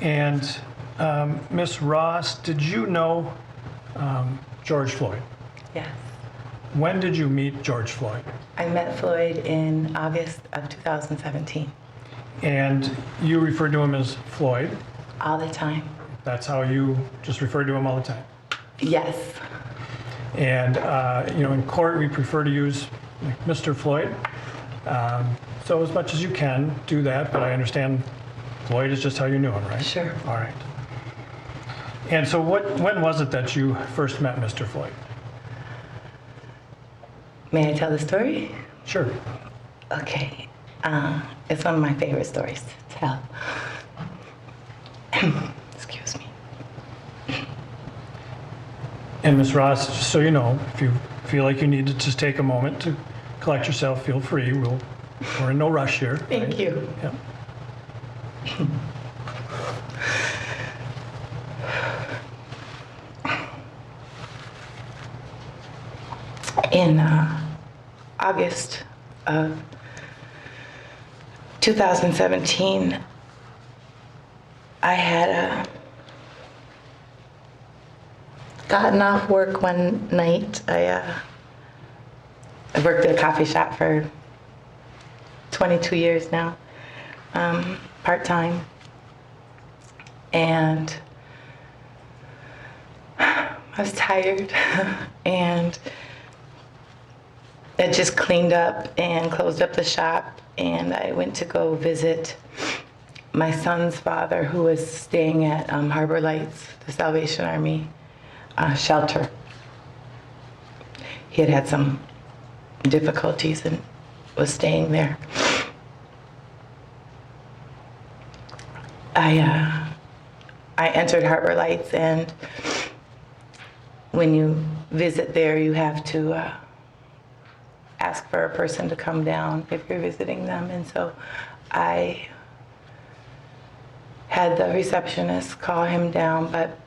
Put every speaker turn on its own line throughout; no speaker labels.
And Miss Ross, did you know George Floyd?
Yes.
When did you meet George Floyd?
I met Floyd in August of 2017.
And you referred to him as Floyd?
All the time.
That's how you just referred to him all the time?
Yes.
And, in court, we prefer to use Mr. Floyd. So as much as you can, do that, but I understand Floyd is just how you knew him, right?
Sure.
All right. And so when was it that you first met Mr. Floyd?
May I tell the story?
Sure.
Okay. It's one of my favorite stories to tell. Excuse me.
And Ms. Ross, just so you know, if you feel like you need to just take a moment to collect yourself, feel free. We're in no rush here.
Thank
right?
you.
Yeah.
In August of 2017, I had gotten off work one night. I worked at a coffee shop for 22 years now, part-time. And I was tired and I just cleaned up and closed up the shop, and I went to go visit my son's father, who was staying at Harbor Lights, the Salvation Army shelter. He had had some difficulties and was staying there. I entered Harbor Lights, and when you visit there, you have to ask for a person to come down if you're visiting them. And so I had the receptionist call him down, but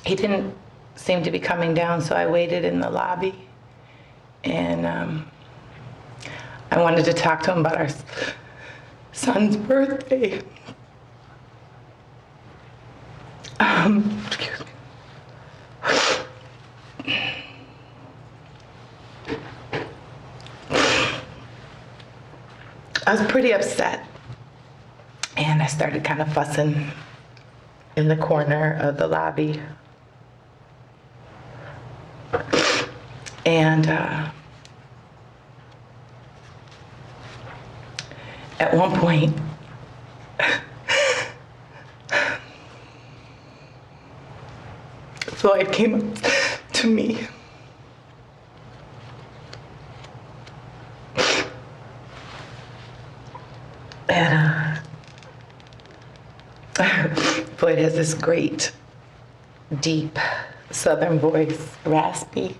he didn't seem to be coming down, so I waited in the lobby. And I wanted to talk to him about our son's birthday. Excuse me. I was pretty upset, and I started kind of fussing in the corner of the lobby. And at one point, Floyd came up to me. And Floyd has this great, deep Southern voice, raspy.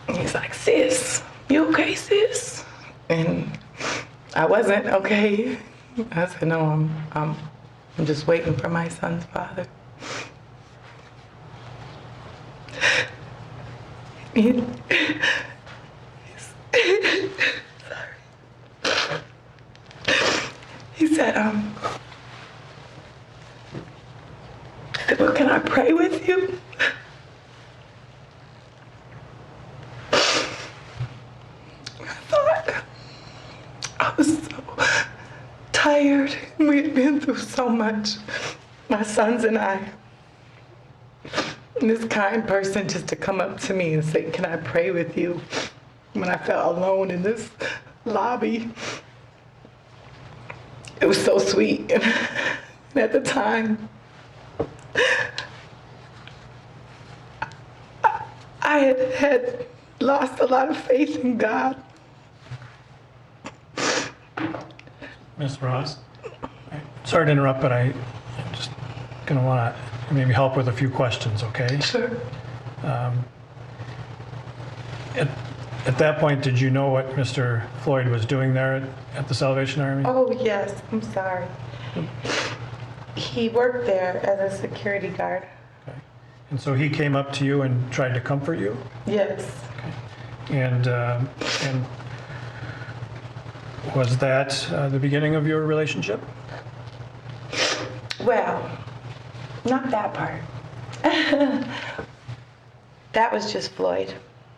He's like, "Sis, you okay, sis?" And I wasn't okay. I said, "No, I'm just waiting for my son's father." He said, "Well, can I pray with you?" I thought I was so tired. We had been through so much, my sons and I. And this kind person just to come up to me and say, "Can I pray with you?" When I felt alone in this lobby. It was so sweet. And at the time, I had lost a lot of faith in God.
Ms. Ross, sorry to interrupt, but I'm just going to want to maybe help with a few questions, okay?
Sure.
At that point, did you know what Mr. Floyd was doing there at the Salvation Army?
Oh, yes, I'm sorry. He worked there as a security guard.
Okay. And so he came up to you and tried to comfort you?
Yes.
Okay. And was that the beginning of your relationship?
Well, not that part. That was just Floyd.